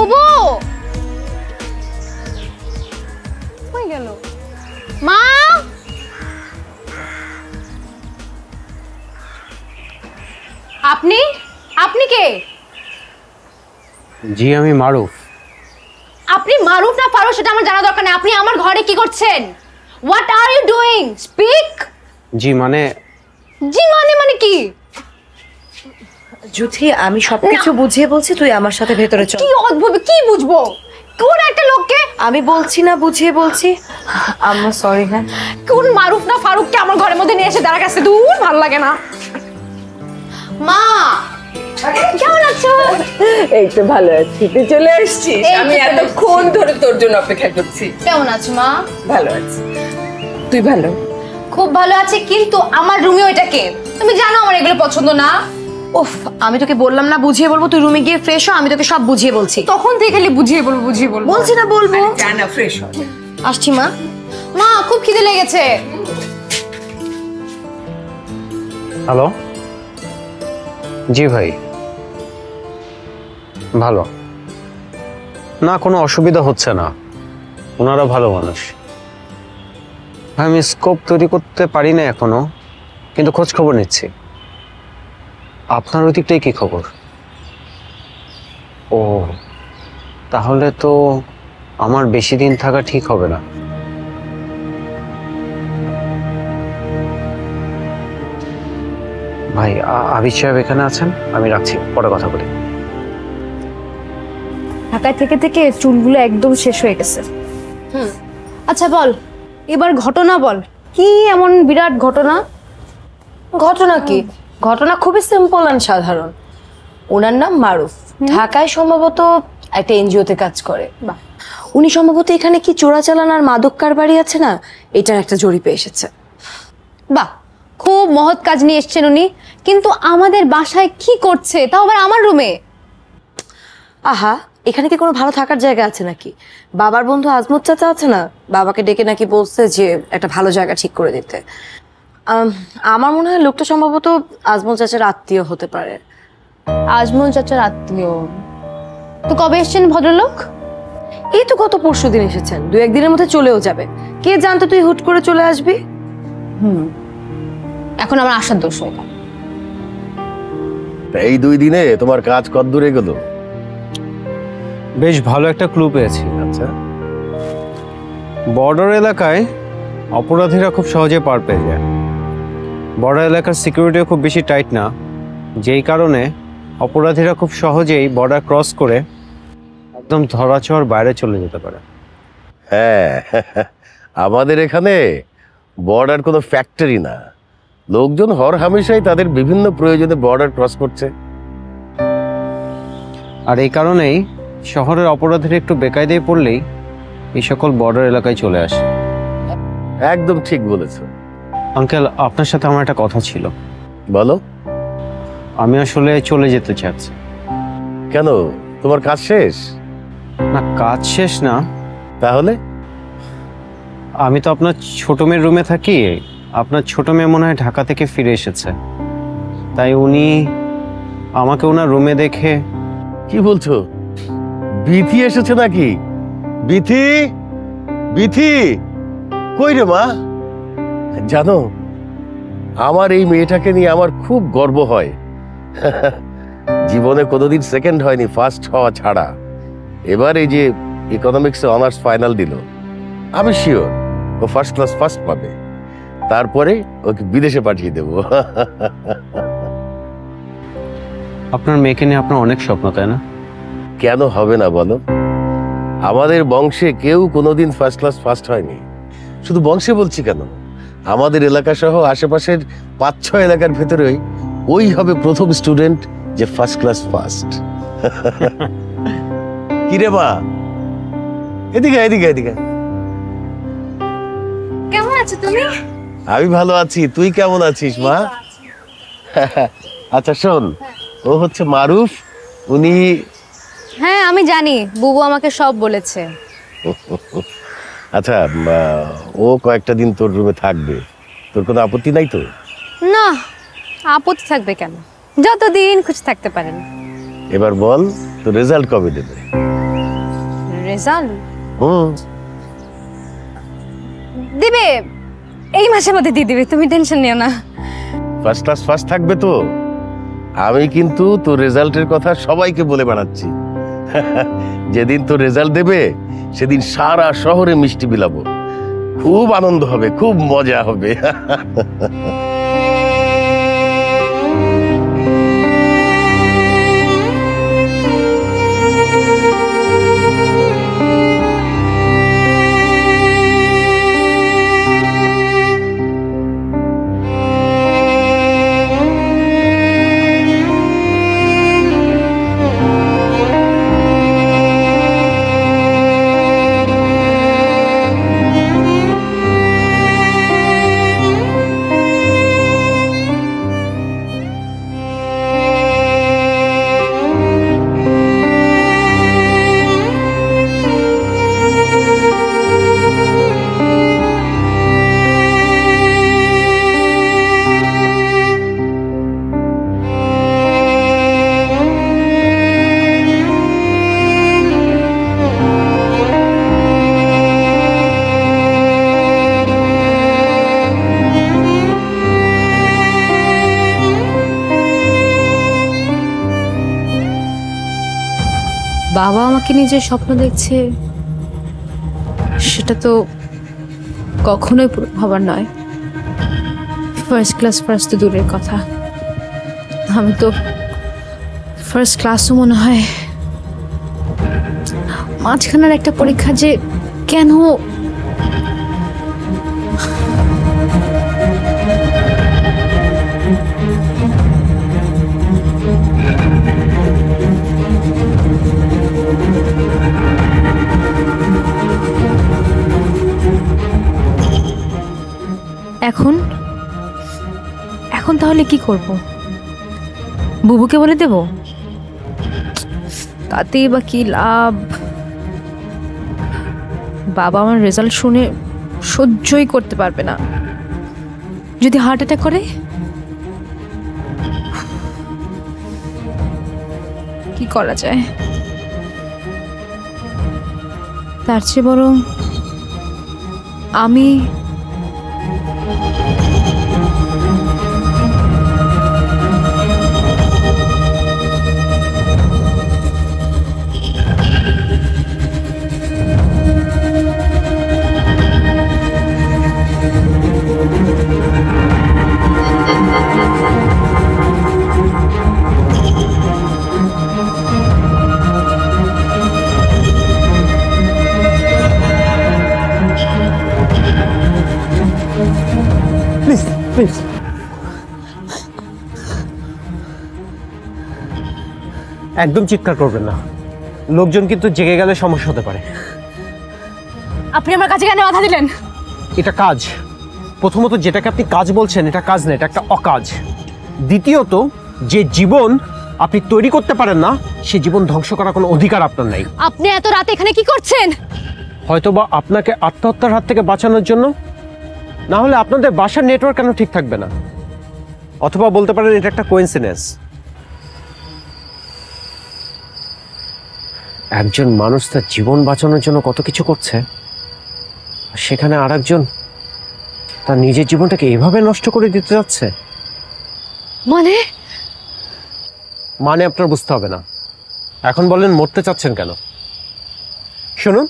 বুবু কই গেল? মা, আপনি আপনি কে? জি আমি মারুফ। আপনি মারুফ না ফারুক সেটা আমার জানা দরকার নেই। আপনি আমার ঘরে কি করছেন? What are you doing? Speak. জি মানে মানে কি? জুথি, আমি সবকিছু বুঝিয়ে বলছি, তুই আমার সাথে ভেতরে চল। কি অদ্ভুত, কি বুঝবো? কোন একটা লোককে? আমি বলছি না, বুঝিয়ে বলছি। আম্মা সরি। হ্যাঁ, কোন মারুফ না ফারুককে আমার ঘরের মধ্যে নিয়ে এসে দাঁড়া কাছে দূর, ভালো লাগে না। মা কেমন আছো? এই তো ভালো আছি, তুই চলে আসছিস। আমি এতক্ষণ ধরে তোর জন্য অপেক্ষা করছি। কেমন আছো মা? ভালো আছি, তুই ভালো? খুব ভালো আছে, কিন্তু আমার রুমে ওইটাকে তুমি জানো আমার এগুলো পছন্দ না। উফ, আমি তোকে বললাম না বুঝিয়ে বলবো, তুই রুমে গিয়ে ফ্রেশ হ। আমি তোকে সব বুঝিয়ে বলছি। তখন থেকে খালি বুঝিয়ে বলবো বলছি না বলবো। জানা ফ্রেশ হ। আসছি মা। মা খুব খিদে লেগেছে। হ্যালো। জি ভাই ভালো না, কোনো অসুবিধা হচ্ছে না, ওনারা ভালো মানুষ। আমি স্কোপ তৈরি করতে পারি না এখনো, কিন্তু খোঁজ খবর নিচ্ছি। আপনার ওই দিকটাই কি খবর? ও তাহলে তো আমার বেশি দিন থাকা ঠিক হবে না। ভাই আবিদ সাহেব এখানে আছেন, আমি রাখছি, পরে কথা বলি। ঢাকায় থেকে থেকে চুলগুলো একদম শেষ হয়ে গেছে। আচ্ছা বল, এবার ঘটনা বল, কি এমন বিরাট ঘটনা? ঘটনা কি? ঘটনা খুবই সিম্পল এন্ড সাধারণ। ওনার নাম মারুফ, ঢাকায় সম্ভবত একটা এনজিওতে কাজ করে। উনি সম্ভবত এখানে কি চোরাচালান আর মাদক কারবারি আছে না, এটার একটা জরিপে এসেছে। বাহ, খুব মহৎ কাজ নিয়ে এসেছেন উনি, কিন্তু আমাদের বাসায় কি করছে, তাও আবার আমার রুমে? আহা, এখানে কি কোনো ভালো থাকার জায়গা আছে নাকি? বাবার বন্ধু আজমত চাচা আছে না, বাবাকে ডেকে নাকি বলছে যে একটা ভালো জায়গা ঠিক করে দিতে। আমার মনে হয় লোকটা সম্ভবত আজমত চাচার আত্মীয় হতে পারে। আজমল চাচার আত্মীয়? তো কবে এসেছেন ভদ্রলোক? এই তো গত পরশুদিন এসেছেন, 2-1 দিনের মধ্যে চলেও যাবে। কে জানতো তুই হুট করে চলে আসবি? এখন আমার আসার দোষ হয় না। এই 2 দিনে তোমার কাজ কতদূর এগোলো? বেশ ভালো একটা ক্লু পেয়েছি। আচ্ছা, বর্ডার এলাকায় অপরাধীরা খুব সহজে পার পেয়ে যায়। বর্ডার এলাকার সিকিউরিটিও খুব বেশি টাইট না, যেই কারণে অপরাধীরা খুব সহজেই বর্ডার ক্রস করে একদম ধরাছোঁয়ার বাইরে চলে যেতে পারে। হ্যাঁ, আমাদের এখানে বর্ডার কোনো ফ্যাক্টরি না, লোকজন হর হামেশাই তাদের বিভিন্ন প্রয়োজনে বর্ডার ক্রস করছে। আর এই কারণেই শহরের অপরাধীরা একটু বেকায়দায় পড়লেই এই সকল বর্ডার এলাকায় চলে আসে। একদম ঠিক বলেছো। আঙ্কেল, আপনার সাথে আমার একটা কথা ছিল। বলো। আমি আসলে চলে যেতে চাচ্ছি। কেন, তোমার কাজ শেষ? না, কাজ শেষ না। তাহলে? আমি তো আপনার ছোট মেয়ের রুমে থাকি। আপনার ছোট মেয়ে মনে হয় ঢাকা থেকে ফিরে এসেছে, তাই উনি আমাকে ওনার রুমে দেখে। কি বলছো? বিথি এসেছে নাকি? বিথি, বিথি কই রে মা? জানো, আমার এই মেয়েটাকে নিয়ে আমার খুব গর্ব হয়। জীবনে কোনোদিন সেকেন্ড হয়নি, ফার্স্ট হওয়া ছাড়া। এবার এই যে ইকোনমিক্সে অনার্স ফাইনাল দিল, আমি শিওর ও ফার্স্ট ক্লাস ফার্স্ট পাবে। তারপরে ওকে বিদেশে পাঠিয়ে দেব। আপনার মেয়েকে নিয়ে আপনার অনেক স্বপ্ন, তাই না? কেন হবে না বলো? আমাদের বংশে কেউ কোনোদিন ফার্স্ট ক্লাস ফার্স্ট হয়নি। শুধু বংশে বলছি কেন, আমাদের এলাকা সহ আশেপাশের 5-6 এলাকার ভেতরেই ওই হবে প্রথম স্টুডেন্ট যে ফার্স্ট ক্লাস ফার্স্ট। কিরে মা, এদিকে এদিকে এদিকে। কেমন আছো তুমি? আমি ভালো আছি, তুই কেমন আছিস মা? আচ্ছা শোন, ও হচ্ছে মারুফ, উনি। হ্যাঁ আমি জানি, বুবু আমাকে সব বলেছে। আচ্ছা, ও কয়েকটা দিন তোর রুমে থাকবে, তোর কোনো আপত্তি নাই তো? না, আপত্তি থাকবে কেন, যতদিন খুশি থাকতে পারেন। এবার বল, তোর রেজাল্ট কবে দেবে? রেজাল্ট হুম। দিবে, এই মাসের মধ্যে দিয়ে দিবে, তুমি টেনশন নিও না। ফার্স্ট ক্লাস ফার্স্ট থাকবে তো? আমি কিন্তু তোর রেজাল্টের কথা সবাইকে বলে বেড়াচ্ছি। যেদিন তোর রেজাল্ট দেবে সেদিন সারা শহরে মিষ্টি বিলাবো, খুব আনন্দ হবে, খুব মজা হবে। বাবা আমাকে নিয়ে যে স্বপ্ন দেখছে সেটা তো কখনোই পূরণ হবার নয়। ফার্স্ট ক্লাস ফার্স্ট তো দূরের কথা, আমি তো ফার্স্ট ক্লাসও মনে হয় মাঝখানের একটা পরীক্ষা যে কেন এখন এখন তাহলে কি করব? বুবুকে বলে দেব? তাতেই বা কি লাভ? বাবা আমার রেজাল্ট শুনে সহ্যই করতে পারবে না। যদি হার্ট অ্যাটাক করে? কি করা যায়? তার চেয়ে বরং আমি প্লিজ একদম চিৎকার করবেন না, লোকজন কিন্তু জেগে গেলে সমস্যা হতে পারে। আপনি আমার কাছে কেন বাধা দিলেন? এটা কাজ। প্রথমত যেটাকে আপনি কাজ বলছেন এটা কাজ না, এটা একটা অকাজ। দ্বিতীয়ত যে জীবন আপনি তৈরি করতে পারেন না সে জীবন ধ্বংস করার কোনো অধিকার আপনার নাই। আপনি এত রাতে এখানে কি করছেন? হয়তোবা আপনাকে আত্মহত্যার হাত থেকে বাঁচানোর জন্য, না হলে আপনাদের বাসার নেটওয়ার্ক কেন ঠিক থাকবে না, অথবা বলতে পারেন এটা একটা কোইন্সিডেন্স। একজন মানুষ তার জীবন বাঁচানোর জন্য কত কিছু করছে, আর সেখানে আরেকজন তার নিজের জীবনটাকে এভাবে নষ্ট করে দিতে যাচ্ছে। মানে আপনার বুঝতে হবে না। এখন বলেন মরতে চাচ্ছেন কেন? শুনুন,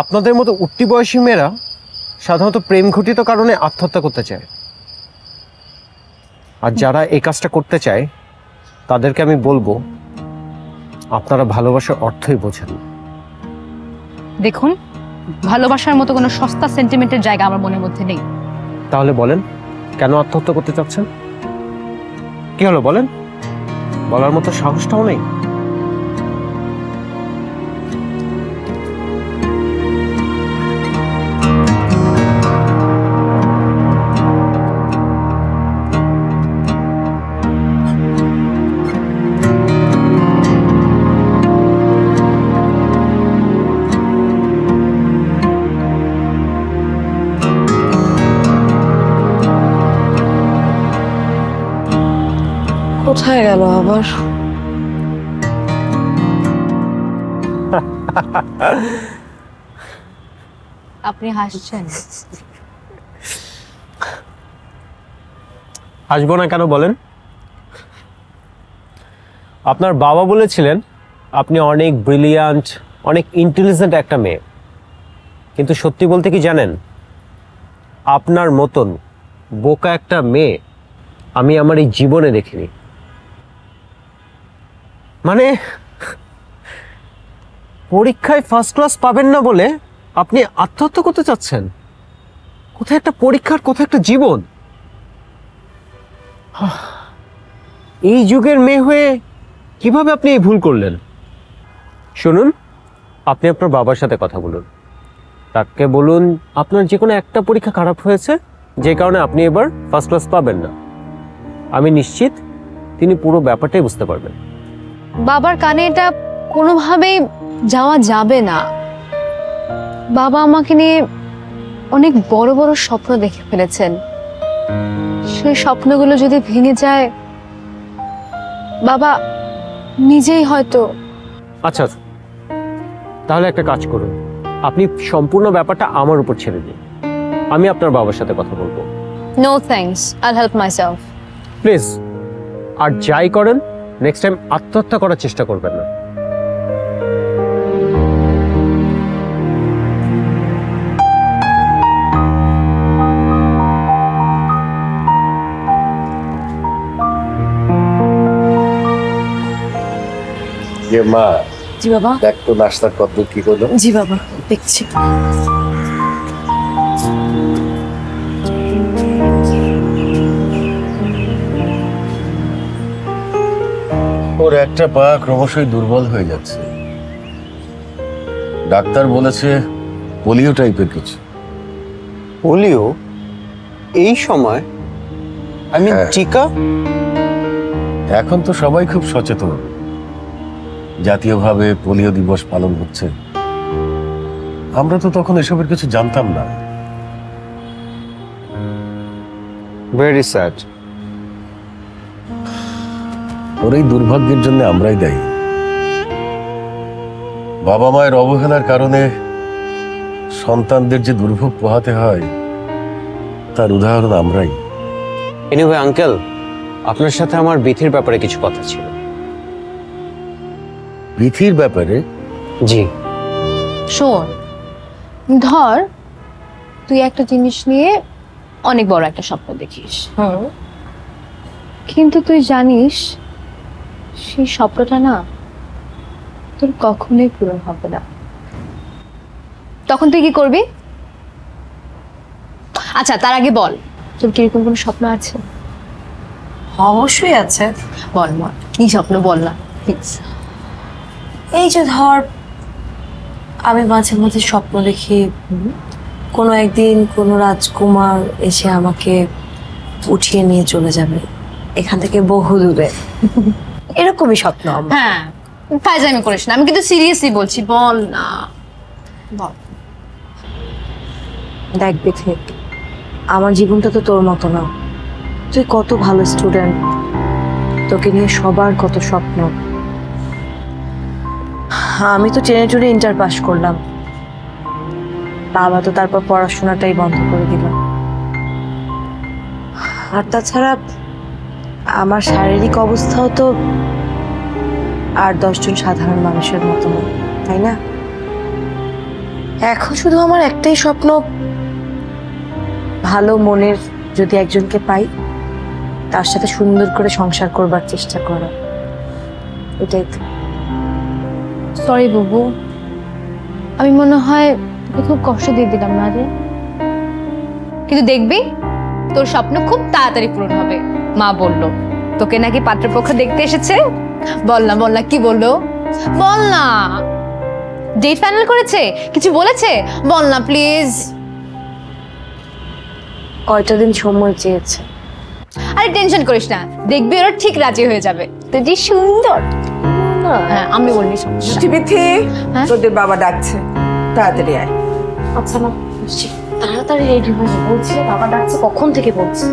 আপনাদের মতো উঠতি বয়সী মেয়েরা সাধারণত প্রেম ঘটিত কারণে আত্মহত্যা করতে চায়, আর যারা এই কাজটা করতে চায় তাদেরকে আমি বলবো আপনারা ভালোবাসার অর্থই বোঝেন। দেখুন, ভালোবাসার মতো কোনো সস্তা সেন্টিমেন্টের জায়গা আমার মনের মধ্যে নেই। তাহলে বলেন কেন আত্মহত্যা করতে চাচ্ছেন? কি হলো বলেন? বলার মতো সাহসটাও নেই? কোথায় গেল আবার? আপনি হাসছেন? হাসবো না কেন বলেন? আপনার বাবা বলেছিলেন আপনি অনেক ব্রিলিয়ান্ট, অনেক ইন্টেলিজেন্ট একটা মেয়ে, কিন্তু সত্যি বলতে কি জানেন, আপনার মতন বোকা একটা মেয়ে আমি আমার এই জীবনে দেখিনি। মানে পরীক্ষায় ফার্স্ট ক্লাস পাবেন না বলে আপনি আত্মহত্যা করতে চাচ্ছেন? কোথায় একটা পরীক্ষার, কোথায় একটা জীবন। এই যুগের মেয়ে হয়ে কিভাবে আপনি এই ভুল করলেন? শুনুন, আপনি আপনার বাবার সাথে কথা বলুন, তাকে বলুন আপনার যে কোনো একটা পরীক্ষা খারাপ হয়েছে, যে কারণে আপনি এবার ফার্স্ট ক্লাস পাবেন না। আমি নিশ্চিত তিনি পুরো ব্যাপারটাই বুঝতে পারবেন। বাবার কানে এটা কোনোভাবেই যাওয়া যাবে না। বাবা আমাকে নিয়ে অনেক বড় বড় স্বপ্ন দেখে ফেলেছেন। সেই স্বপ্নগুলো যদি ভেঙে যায়, বাবা নিজেই হয়তো। আচ্ছা, তাহলে একটা কাজ করুন, আপনি সম্পূর্ণ ব্যাপারটা আমার উপর ছেড়ে দিন, আমি আপনার বাবার সাথে কথা বলবো। নো থ্যাঙ্কস, আইল হেল্প মাইসেলফ। প্লিজ, আর যাই করেন নেক্সট টাইম আত্মহত্যা করার চেষ্টা করবেন না। মা, জি বাবা। দেখ তো নাস্তার কত কি করলো। জি বাবা, দেখছি। ওর একটা পা ক্রমশই দুর্বল হয়ে যাচ্ছে, ডাক্তার বলেছে পোলিও টাইপের কিছু। পোলিও? এই সময়? আমি হ্যাঁ। টিকা? এখন তো সবাই খুব সচেতন, জাতীয়ভাবে পোলিও দিবস পালন হচ্ছে। আমরা তো তখন এসবের কিছু জানতাম না। Very sad. ওর এই দুর্ভাগ্যের জন্য আমরাই দায়ী। বাবা মায়ের অবহেলার কারণে সন্তানদের যে দুর্ভোগ পোহাতে হয়, তার উদাহরণ আমরাই। এনিওয়ে আঙ্কেল, আপনার সাথে আমার বিথির ব্যাপারে কিছু কথা ছিল। বিথির ব্যাপারে? জি। শোন, ধর তুই একটা জিনিস নিয়ে অনেক বড় একটা স্বপ্ন দেখিস, কিন্তু তুই জানিস সেই স্বপ্নটা না তোর কখনোই পূরণ হবে না। তখন তুই কি করবি? আচ্ছা, তার আগে বল, তোর কিরকম কোনো স্বপ্ন আছে? অবশ্যই আছে। বল বল, কি স্বপ্ন বল না প্লিজ। এই যে ধর, আমি মাঝে মাঝে স্বপ্ন দেখি কোনো একদিন কোনো রাজকুমার এসে আমাকে উঠিয়ে নিয়ে চলে যাবে এখান থেকে বহু দূরে। এরকমই স্বপ্ন আমার। হ্যাঁ, ফাইজলামি করিস না, আমি কিন্তু সিরিয়াসলি বলছি, বল না বল। দেখ বিথি, আমার জীবনটা তো তোর মতো না। তুই কত ভালো স্টুডেন্ট, তোকে নিয়ে সবার কত স্বপ্ন। আমি তো টেনে টুনে ইন্টার পাস করলাম, বাবা তো তারপর পড়াশোনাটাই বন্ধ করে দিল। আর তাছাড়া আমার শারীরিক অবস্থাও তো আর 10 জন সাধারণ মানুষের মতো না, তাই না? এখন শুধু আমার একটাই স্বপ্ন, ভালো মনের যদি একজনকে পাই, তার সাথে সুন্দর করে সংসার করবার চেষ্টা করা, এটাই তো। সরি বুবু, আমি মনে হয় তোকে খুব কষ্ট দিয়ে দিলাম না রে, কিন্তু দেখবি তোর স্বপ্ন খুব তাড়াতাড়ি পূরণ হবে। মা বললো তোকে নাকি পাত্রপক্ষ দেখতে এসেছে। বল না বল না, কি বললো? বল না, ডেট ফাইনাল করেছে, কিছু বলেছে? বল না প্লিজ। কয়টা দিন সময় চেয়েছে। আরে টেনশন করিস না, দেখবি ওরা ঠিক রাজি হয়ে যাবে। তুই যে সুন্দর। হ্যাঁ, আমি বললি সমস্যা। বিথি, হ্যাঁ? তোদের বাবা ডাকছে, তাড়াতাড়ি আয়। আচ্ছা মা, তাড়াতাড়ি রেডি হয়ে যা, বলছি বাবা ডাকছে কখন থেকে বলছি।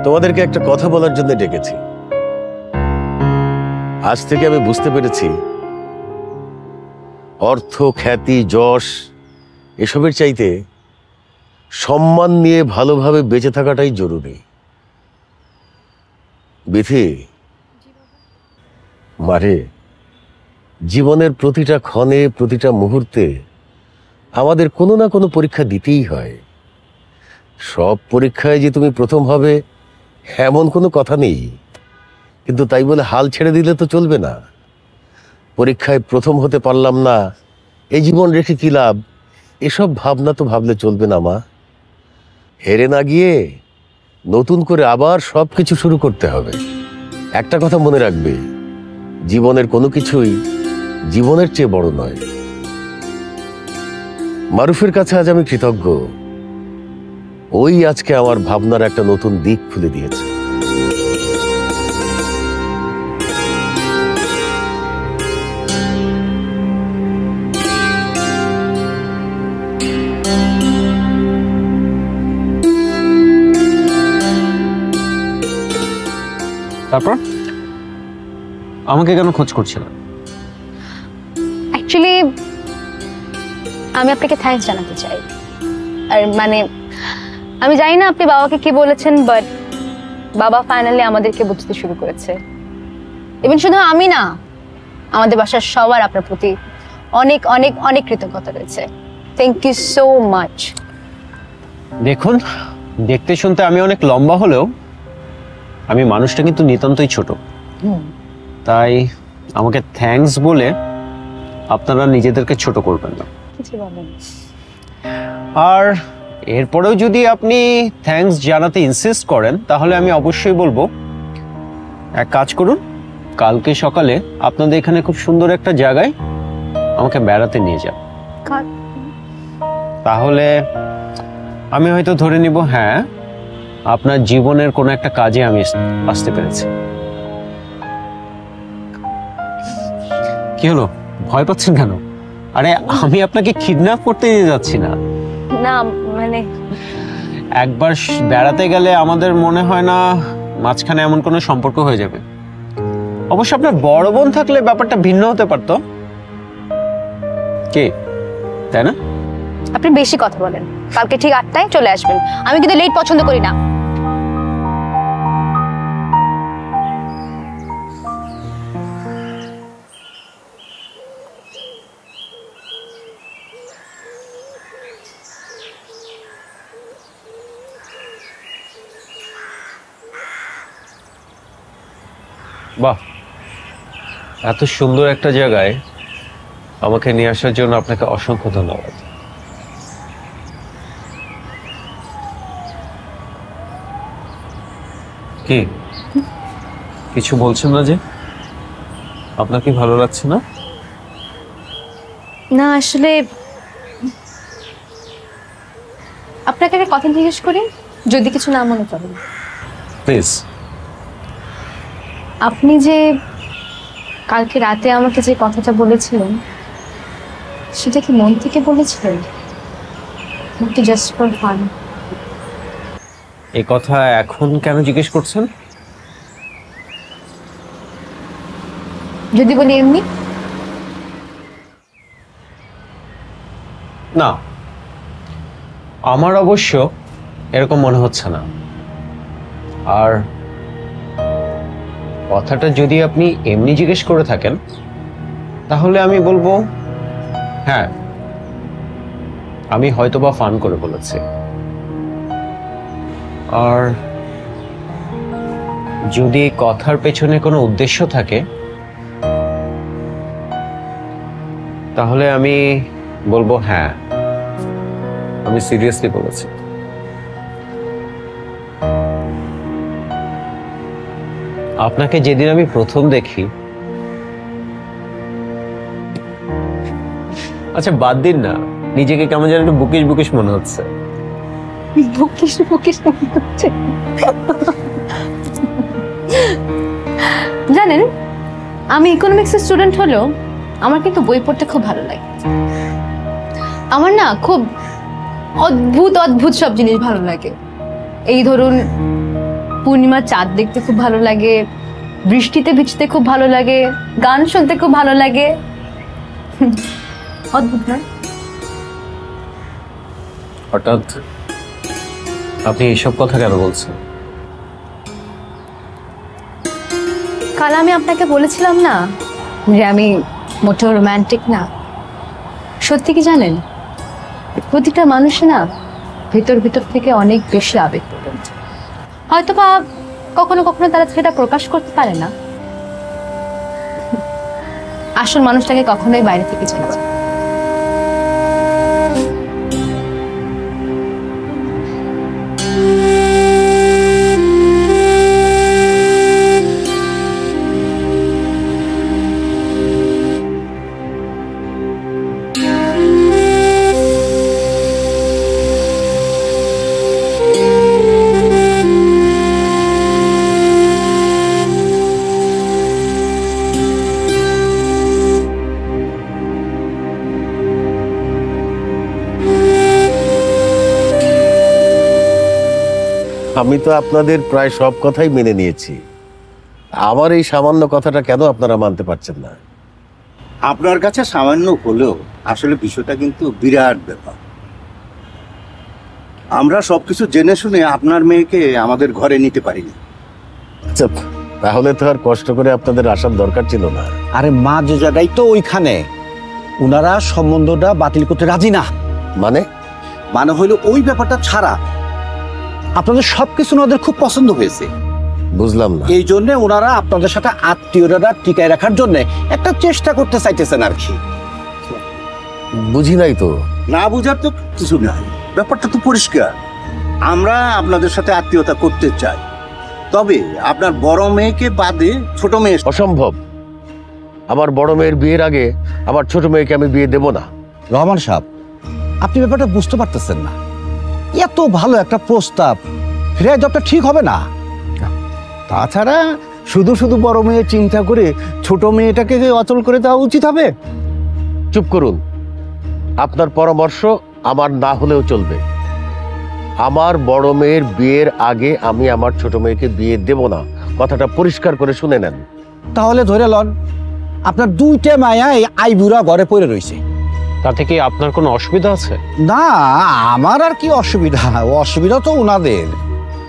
তোমাদেরকে একটা কথা বলার জন্য ডেকেছি। আজ থেকে আমি বুঝতে পেরেছি অর্থ, খ্যাতি, যশ এসবের চাইতে সম্মান নিয়ে ভালোভাবে বেঁচে থাকাটাই জরুরি। বিথি, মারে, জীবনের প্রতিটা ক্ষণে, প্রতিটা মুহূর্তে আমাদের কোনো না কোনো পরীক্ষা দিতেই হয়। সব পরীক্ষায় যে তুমি প্রথম হবে এমন কোনো কথা নেই, কিন্তু তাই বলে হাল ছেড়ে দিলে তো চলবে না। পরীক্ষায় প্রথম হতে পারলাম না, এই জীবন রেখে কি লাভ, এসব ভাবনা তো ভাবলে চলবে না মা। হেরে না গিয়ে নতুন করে আবার সব কিছু শুরু করতে হবে। একটা কথা মনে রাখবে, জীবনের কোনো কিছুই জীবনের চেয়ে বড় নয়। মারুফের কাছে আজ আমি কৃতজ্ঞ, ওই আজকে আমার ভাবনার একটা নতুন দিক খুলে দিয়েছে। তারপর আমাকে কেন খোঁজ করছিল? অ্যাকচুয়ালি আমি আপনাকে থ্যাঙ্কস জানাতে চাই। আর মানে আমি জানি না আপনি বাবাকে কি বলেছেন, বাট বাবা ফাইনালি আমাদেরকে বুঝতে শুরু করেছে। এবং শুধু আমি না, আমাদের বাসার সবার আপনার প্রতি অনেক অনেক অনেক কৃতজ্ঞতা রয়েছে। Thank you so much. দেখুন, দেখতে শুনতে আমি অনেক লম্বা হলেও আমি মানুষটা কিন্তু নিতান্তই ছোট, তাই আমাকে থ্যাঙ্কস বলে আপনারা নিজেদেরকে ছোট করবেন না। আর এরপরেও যদি আপনি থ্যাঙ্কস জানাতে ইনসিস্ট করেন তাহলে আমি অবশ্যই বলবো, এক কাজ করুন, কালকে সকালে আপনাদের এখানে খুব সুন্দর একটা জায়গায় আমাকে বেড়াতে নিয়ে যান। তাহলে আমি হয়তো ধরে নিব হ্যাঁ, আপনার জীবনের কোনো একটা কাজে আমি আসতে পেরেছি। কি হলো, ভয় পাচ্ছেন কেন? আরে আমি আপনাকে কিডন্যাপ করতে নিয়ে যাচ্ছি না। না মানে একবার বেড়াতে গেলে আমাদের মনে হয় না মাঝখানে এমন কোনো সম্পর্ক হয়ে যাবে। অবশ্য আপনার বড় বোন থাকলে ব্যাপারটা ভিন্ন হতে পারতো, কি তাই না? আপনি বেশি কথা বলেন। কালকে ঠিক 8টায় চলে আসবেন। আমি কিন্তু লেট পছন্দ করি না। বাহ, এত সুন্দর একটা জায়গায় আমাকে নিয়ে আসার জন্য আপনাকে অসংখ্য ধন্যবাদ। কি কিছু বলছেন না যে? আপনার কি ভালো লাগছে না? না আসলে আপনাকে একটা কথা জিজ্ঞেস করি, যদি কিছু না মনে করেন। প্লিজ। আপনি যে কালকে রাতে আমাকে যে কথাটা বলেছিলেন, সেটা কি মন থেকে বলেছিলেন নাকি জাস্ট ফর ফান? এই কথা এখন কেন জিজ্ঞেস করছেন? যদি বলি এমনি। না, আমার অবশ্য এরকম মনে হচ্ছে না। আর কথাটা যদি আপনি এমনি জিজ্ঞেস করে থাকেন তাহলে আমি বলবো হ্যাঁ, আমি হয়তোবা ফান করে বলেছি। আর যদি কথার পেছনে কোনো উদ্দেশ্য থাকে তাহলে আমি বলবো হ্যাঁ, আমি সিরিয়াসলি বলেছি। আপনাকে যেদিন আমি প্রথম দেখি, আচ্ছা বাদ দিন না, নিজেকে কেমন যেন একটু বুকিশ বুকিশ মনে হচ্ছে। বুকিশ বুকিশ মনে হচ্ছে? জানেন, আমি ইকোনমিক্সের স্টুডেন্ট হলেও আমার কিন্তু বই পড়তে খুব ভালো লাগে। আমার না খুব অদ্ভুত অদ্ভুত সব জিনিস ভালো লাগে। এই ধরুন পূর্ণিমার চাঁদ দেখতে খুব ভালো লাগে, বৃষ্টিতে ভিজতে খুব ভালো লাগে, গান শুনতে খুব ভালো লাগে। অদ্ভুত না? হঠাৎ আপনি এইসব কথা কেন বলছেন? কাল আমি আপনাকে বলেছিলাম না যে আমি মোটেও রোমান্টিক না। সত্যি কি জানেন, প্রতিটা মানুষ না ভেতর ভেতর থেকে অনেক বেশি আবেগপ্রবণ। হয়তো বা কখনো কখনো তারা সেটা প্রকাশ করতে পারে না। আসল মানুষটাকে কখনোই বাইরে থেকে চেনা যায়। আমি তো আপনাদের প্রায় সব কথাই মেনে নিয়েছি, আমার এই সামান্য কথাটা কেন আপনারা মানতে পারছেন না? আপনার কাছে সামান্য হলেও আসলে বিষয়টা কিন্তু বিরাট ব্যাপার। আমরা সবকিছু জেনে শুনে আপনার মেয়েকে আমাদের ঘরে নিতে পারিনি। আচ্ছা, তাহলে তো আর কষ্ট করে আপনাদের আসার দরকার ছিল না। আরে মা যে জায়গায় তো ওইখানে, ওনারা সম্বন্ধটা বাতিল করতে রাজি না। মানে মানে হইলো ওই ব্যাপারটা ছাড়া আপনাদের সবকিছু ওনাদের খুব পছন্দ হয়েছে। বুঝলাম না। এই জন্য ওনারা আপনাদের সাথে আত্মীয়রা টিকায় রাখার জন্য একটা চেষ্টা করতে চাইতেছেন আর কি। বুঝি নাই তো। না বুঝার তো কিছু নাই, ব্যাপারটা তো পরিষ্কার। আমরা আপনাদের সাথে আত্মীয়তা করতে চাই, তবে আপনার বড় মেয়েকে বাদে ছোট মেয়ে অসম্ভব। আমার বড় মেয়ের বিয়ের আগে আমার ছোট মেয়েকে আমি বিয়ে দেব না। রহমান সাহেব, আপনি ব্যাপারটা বুঝতে পারতেছেন না। এত ভালো একটা প্রস্তাব ফিরে যাওয়াটা ঠিক হবে না। তাছাড়া শুধু শুধু বড় মেয়ে চিন্তা করে ছোট মেয়েটাকে অচল করে দেওয়া উচিত হবে? চুপ করুন। আপনার পরামর্শ আমার না হলেও চলবে। আমার বড় মেয়ের বিয়ের আগে আমি আমার ছোট মেয়েকে বিয়ে দেব না, কথাটা পরিষ্কার করে শুনে নেন। তাহলে ধরে লন আপনার দুইটা মায়া এই আইবুড়া ঘরে পড়ে রয়েছে। তাতে কি আপনার কোনো অসুবিধা আছে? না, আমার আর কি অসুবিধা? অসুবিধা তো ওনাদের।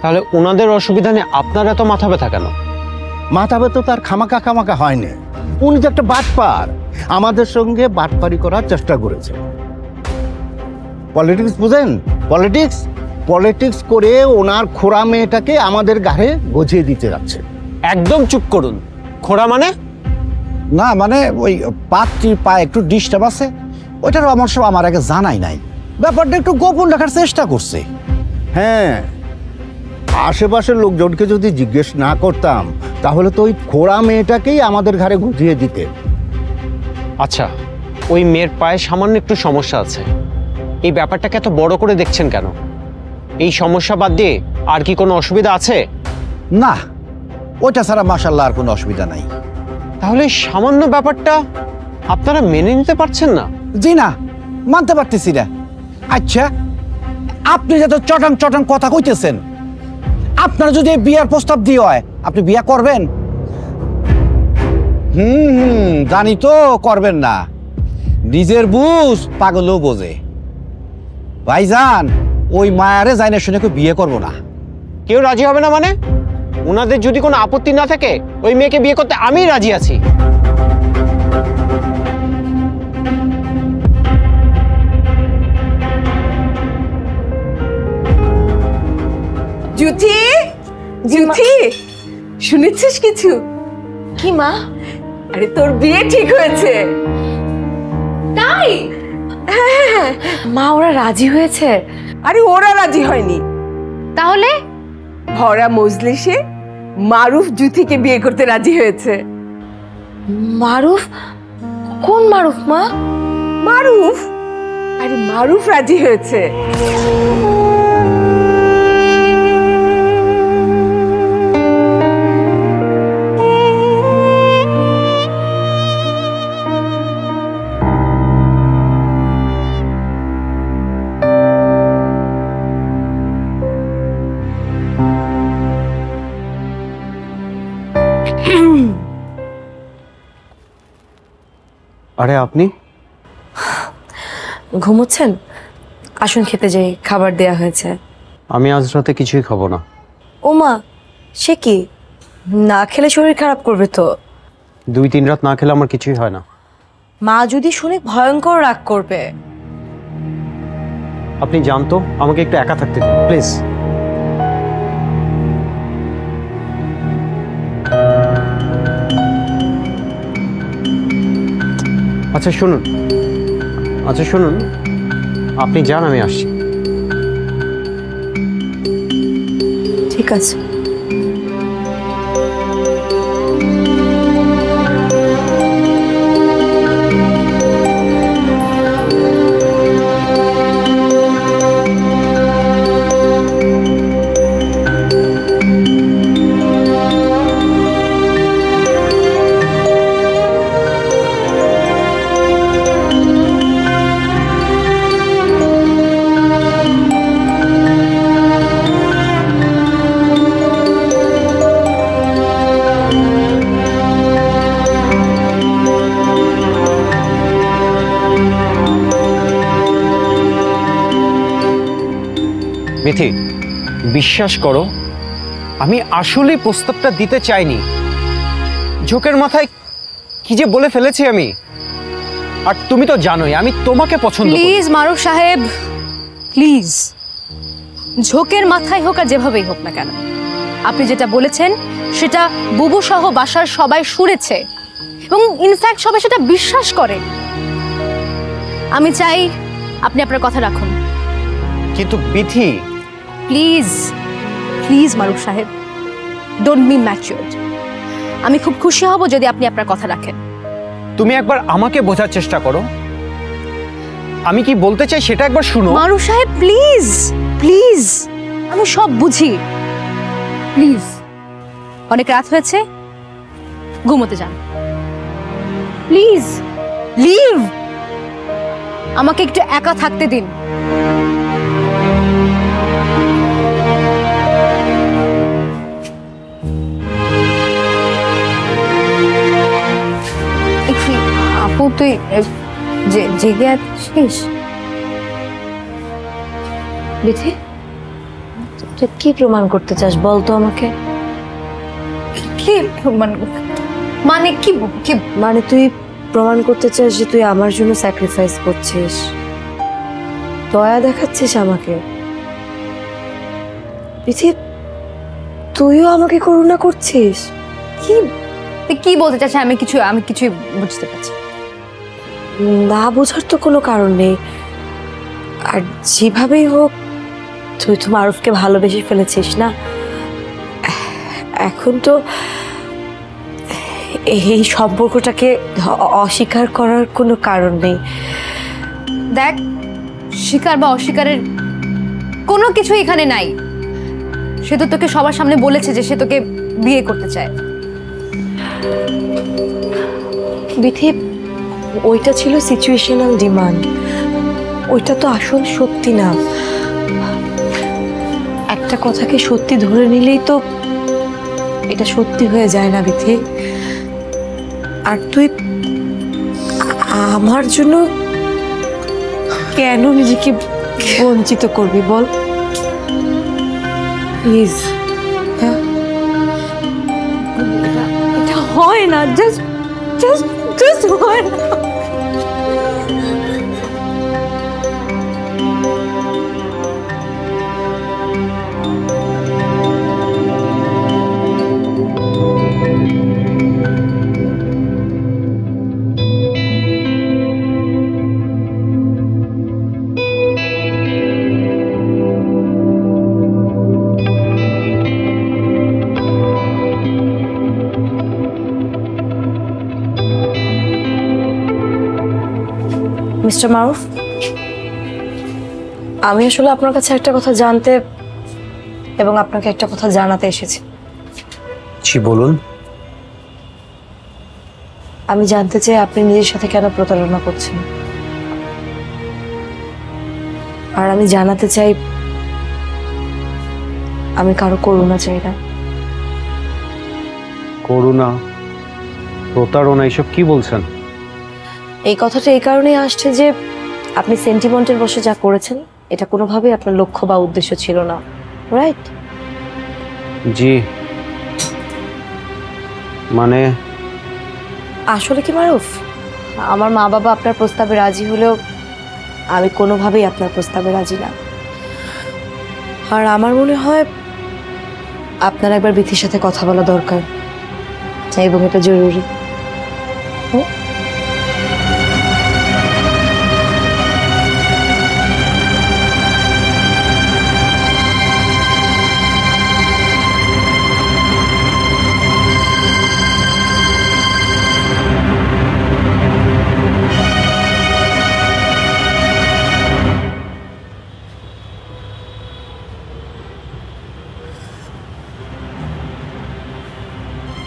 তাহলে ওনাদের অসুবিধা নিয়ে আপনার এত মাথা ব্যথা কেন? মাথা ব্যথা তার খামাকা খামাকা হয়নি। উনি তো একটা বাটপার, আমাদের সঙ্গে বাটপারি করার চেষ্টা করেছে। পলিটিক্স বুঝেন? পলিটিক্স পলিটিক্স করে ওনার খোড়া মেয়েটাকে আমাদের গায়ে গজিয়ে দিতে যাচ্ছে। একদম চুপ করুন। খোড়া মানে? না মানে ওই পাত্রীর পায়ে একটু ডিস্টার্ব আছে, ওইটার আমার সব আমার আগে জানাই নাই। ব্যাপারটা একটু গোপন রাখার চেষ্টা করছে। হ্যাঁ, আশেপাশের লোকজনকে যদি জিজ্ঞেস না করতাম তাহলে তো ওই খোড়া মেয়েটাকেই আমাদের ঘাড়ে গুজিয়ে দিতে। আচ্ছা, ওই মেয়ের পায়ে সামান্য একটু সমস্যা আছে, এই ব্যাপারটাকে এত বড় করে দেখছেন কেন? এই সমস্যা বাদ দিয়ে আর কি কোনো অসুবিধা আছে? না, ওইটা ছাড়া মাশাআল্লাহ আর কোনো অসুবিধা নাই। তাহলে এই সামান্য ব্যাপারটা আপনারা মেনে নিতে পারছেন না? জি না, মানতে পারতেছি না। আচ্ছা, আপনি যত চটাং চটাং কথা কইতেছেন, আপনার যদি বিয়ার প্রস্তাব দিয়ে হয় আপনি বিয়া করবেন? জানি তো করবেন না। নিজের বুঝ পাগলও বোঝে। ভাইজান, ওই মায়ারে জাইনে শুনে কেউ বিয়ে করবো না। কেউ রাজি হবে না মানে? ওনাদের যদি কোনো আপত্তি না থাকে ওই মেয়েকে বিয়ে করতে আমি রাজি আছি। জুথি, জুথি, শুনেছিস কিছু? কি মা? আরে তোর বিয়ে ঠিক হয়েছে। তাই? হ্যাঁ, মা ওরা রাজি হয়েছে? আরে ওরা রাজি হয়নি, তাহলে ভরা মজলিসে মারুফ জুথিকে বিয়ে করতে রাজি হয়েছে। মারুফ? কোন মারুফ মা? মারুফ? আরে মারুফ রাজি হয়েছে। আরে আপনি ঘুমোচ্ছেন? আসুন খেতে যাই, খাবার দেয়া হয়েছে। আমি আজ রাতে কিছুই খাবো না। ওমা, সে কি? না খেলে শরীর খারাপ করবে তো। 2-3 রাত না খেলে আমার কিছুই হয় না। মা যদি শুনে ভয়ঙ্কর রাগ করবে। আপনি জানতো, আমাকে একটু একা থাকতে দিন প্লিজ। আচ্ছা শুনুন, আপনি যান, আমি আসছি। ঠিক আছে। মিথি, বিশ্বাস করো, আমি আসলে প্রস্তাবটা দিতে চাইনি। ঝোঁকের মাথায় কি যে বলে ফেলেছি আমি। আর তুমি তো জানোই আমি তোমাকে পছন্দ করি। প্লিজ মারুফ সাহেব, প্লিজ। ঝোঁকের মাথায় হোক আর যেভাবেই হোক না কেন, আপনি যেটা বলেছেন সেটা বুবু সহ বাসার সবাই শুনেছে এবং ইনফ্যাক্ট সবাই সেটা বিশ্বাস করে। আমি চাই আপনি আপনার কথা রাখুন। কিন্তু বিথি, প্লিজ প্লিজ মারুফ সাহেব, ডোন্ট বি ম্যাচিউরড। আমি খুব খুশি হব যদি আপনি আপনার কথা রাখেন। তুমি একবার আমাকে বোঝার চেষ্টা করো। আমি কি বলতে চাই সেটা একবার শুনো। মারুফ সাহেব প্লিজ প্লিজ, আমি সব বুঝি, প্লিজ। অনেক রাত হয়েছে, ঘুমোতে যান প্লিজ। লিভ, আমাকে একটু একা থাকতে দিন। আপু তুই জেগে আছিস? বিথি, তুই কি প্রমাণ করতে চাস বল তো আমাকে। কি মানে কি কি মানে তুই প্রমাণ করতে চাস যে তুই আমার জন্য স্যাক্রিফাইস করছিস, দয়া দেখাচ্ছিস আমাকে। বিথি, তুইও আমাকে করুণা করছিস? কি তুই কি বলতে চাচ্ছিস? আমি কিছুই বুঝতে পারছি না। বোঝার তো কোনো কারণ নেই। আর যেভাবেই হোক তুই তো মারুফকে ভালোবেসে ফেলেছিস না। এখন তো এই সম্পর্কটাকে অস্বীকার করার কোনো কারণ নেই। দেখ, স্বীকার বা অস্বীকারের কোনো কিছু এখানে নাই। সে তো তোকে সবার সামনে বলেছে যে সে তোকে বিয়ে করতে চায়। বিথি, ওইটা ছিল সিচুয়েশনাল ডিমান্ড, ওইটা তো আসল সত্যি না। একটা কথাকে সত্যি ধরে নিলেই তো এটা সত্যি হয়ে যায় না বিথি। আর তুই আমার জন্য কেন নিজেকে বঞ্চিত করবি বল প্লিজ। হ্যাঁ, এটা হয় না, জাস্ট হয় না। মিস্টার মারুফ, আমি আসলে আপনার কাছে একটা কথা জানতে এবং আপনাকে একটা কথা জানাতে এসেছি। জি বলুন। আমি জানতে চাই আপনি নিজের সাথে কেন প্রতারণা করছেন, আর আমি জানাতে চাই আমি কারো করুণা চাই না। করুণা, প্রতারণা, এসব কি বলছেন? এই কথাটা এই কারণেই আসছে যে আপনি সেন্টিমেন্টের বশে যা করেছেন এটা কোনোভাবেই আপনার লক্ষ্য বা উদ্দেশ্য ছিল না, রাইট? জি, মানে আসলে কি মারুফ, আমার মা বাবা আপনার প্রস্তাবে রাজি হলেও আমি কোনোভাবেই আপনার প্রস্তাবে রাজি না। আর আমার মনে হয় আপনার একবার বিথির সাথে কথা বলা দরকার এবং এটা জরুরি।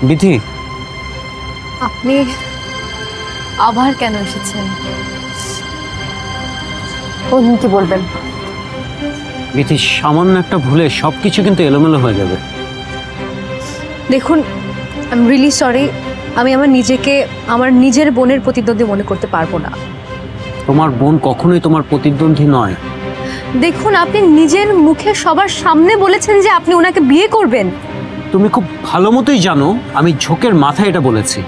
বিধি, আপনি আবার কেন এসেছেন? কি বলবেন? বিধি, সামান্য একটা ভুলে সবকিছু কিন্তু এলোমেলো হয়ে যাবে। দেখুন, আই এম রিয়েলি সরি। আমি আমার নিজেকে আমার নিজের বোনের প্রতিদ্বন্দ্বী মনে করতে পারবো না। তোমার বোন কখনোই তোমার প্রতিদ্বন্দ্বী নয়। দেখুন, আপনি নিজের মুখে সবার সামনে বলেছেন যে আপনি ওনাকে বিয়ে করবেন। তুমি খুব ভালো মতোই জানো আমি ঝোঁকের মাথায় এটা বলেছি।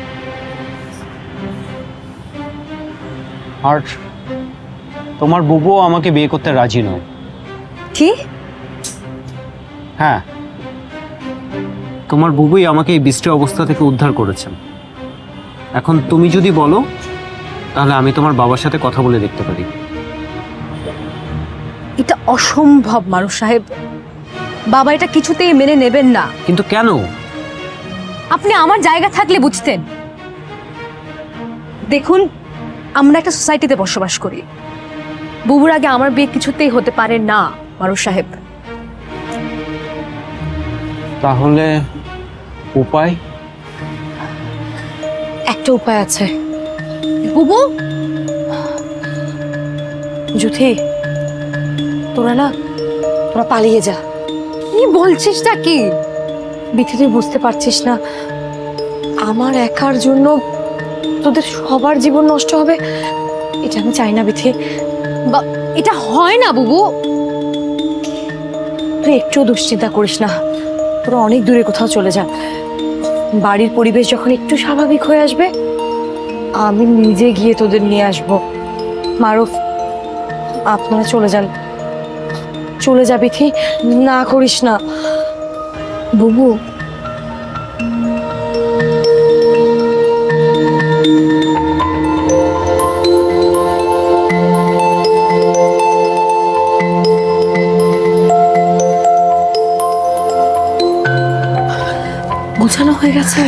আর তোমার বুবুও আমাকে বিয়ে করতে রাজি নয়। কি? হ্যাঁ, তোমার বুবুই আমাকে এই বিশ্রী অবস্থা থেকে উদ্ধার করেছেন। এখন তুমি যদি বলো তাহলে আমি তোমার বাবার সাথে কথা বলে দেখতে পারি। এটা অসম্ভব মারুফ সাহেব। বাবা এটা কিছুতেই মেনে নেবেন না। কিন্তু কেন? আপনি আমার জায়গা থাকলে বুঝতেন। দেখুন, আমরা একটা সোসাইটিতে বসবাস করি। বুবুর আগে আমার বিয়ে কিছুতেই হতে পারে না মারুফ সাহেব। তাহলে উপায়? একটা উপায় আছে। বুবু, জুথি, তোরা পালিয়ে যা। কি বলছিসটা কি? বিথি, তুই বুঝতে পারছিস না আমার একার জন্য তোদের সবার জীবন নষ্ট হবে? এটা আমি চাই না বিথি। এটা হয় না বুবু। তুই একটুও দুশ্চিন্তা করিস না, তোরা অনেক দূরে কোথাও চলে যা। বাড়ির পরিবেশ যখন একটু স্বাভাবিক হয়ে আসবে আমি নিজে গিয়ে তোদের নিয়ে আসবো। মারুফ, আপনারা চলে যান, চলে যা বিথি, না করিস না। বুবু, গোছানো হয়ে গেছে?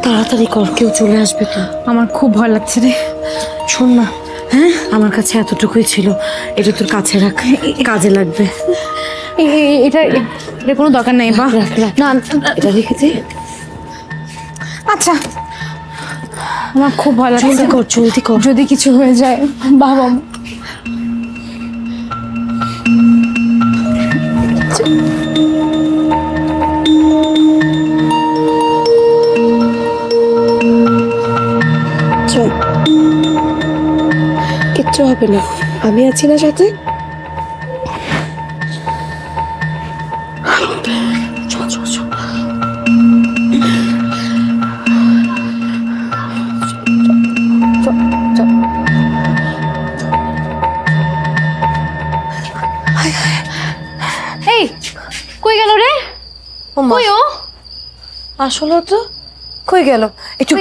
তাড়াতাড়ি কর, কেউ চলে আসবে তো। আমার খুব ভয় লাগছে রে। শোন না, হ্যাঁ, আমার কাছে এতটুকুই ছিল, এটা তোর কাছে রাখ, কাজে লাগবে। এটা কোনো দরকার নেই বা না, এটা রেখেছি। আচ্ছা, আমার খুব ভয় লাগছে। জলদি কর, জলদি কর। যদি কিছু হয়ে যায় বাবা। চল, কিচ্ছু হবে না, আমি আছি না সাথে। চল চল চল। এই, কই গেল রে? কই ও? আসলে তো কই গেল? একটু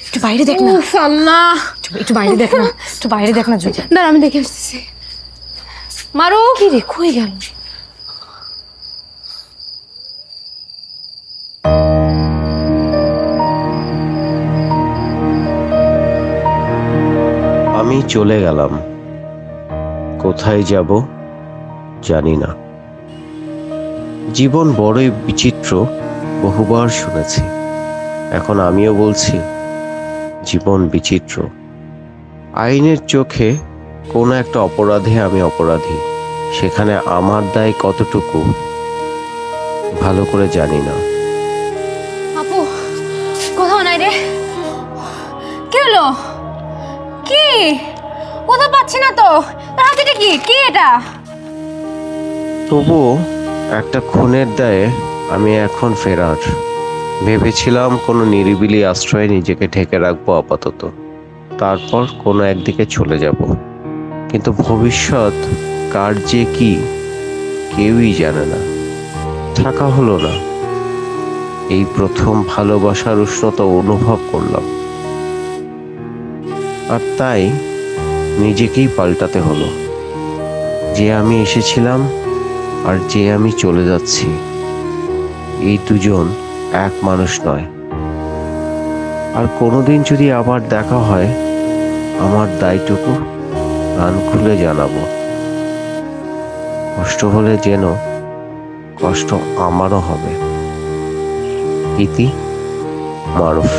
একটু বাইরে দেখ না। আল্লাহ, একটু বাইরে দেখ না, একটু বাইরে দেখ না। যদি দাঁড়া, আমি দেখে আসতেছি। মারু, কি রে, কই গেল? আমি চলে গেলাম, কোথায় যাব জানি না। জীবন বড়ই বিচিত্র, বহুবার শুনেছি, এখন আমিও বলছি জীবন বিচিত্র। আইনের চোখে কোনো একটা অপরাধে আমি অপরাধী, সেখানে আমার দায় কতটুকু ভালো করে জানি না। আপু, কোথাও নাই রে। কি হলো? কি কোথাও পাচ্ছি না তো। তোর হাতে এটা কি? কি এটা? তবু একটা খুনের দায়ে আমি এখন ফেরার। ভেবেছিলাম কোনো নিরিবিলি আশ্রয়ে নিজেকে ঢেকে রাখবো আপাতত, তারপর কোনো একদিকে চলে যাব। কিন্তু ভবিষ্যৎ কার যে কি কেউই জানে না। থাকা হলো না। এই প্রথম ভালোবাসার উষ্ণতা অনুভব করলাম, আর তাই নিজেকেই পাল্টাতে হলো। যে আমি এসেছিলাম আর যে আমি চলে যাচ্ছি, এই দুজন এক মানুষ নয়। আর কোনোদিন যদি আবার দেখা হয়, আমার দায়টুকু কান খুলে জানাবো। কষ্ট হলে যেন কষ্ট আমারও হবে। ইতি, মারুফ।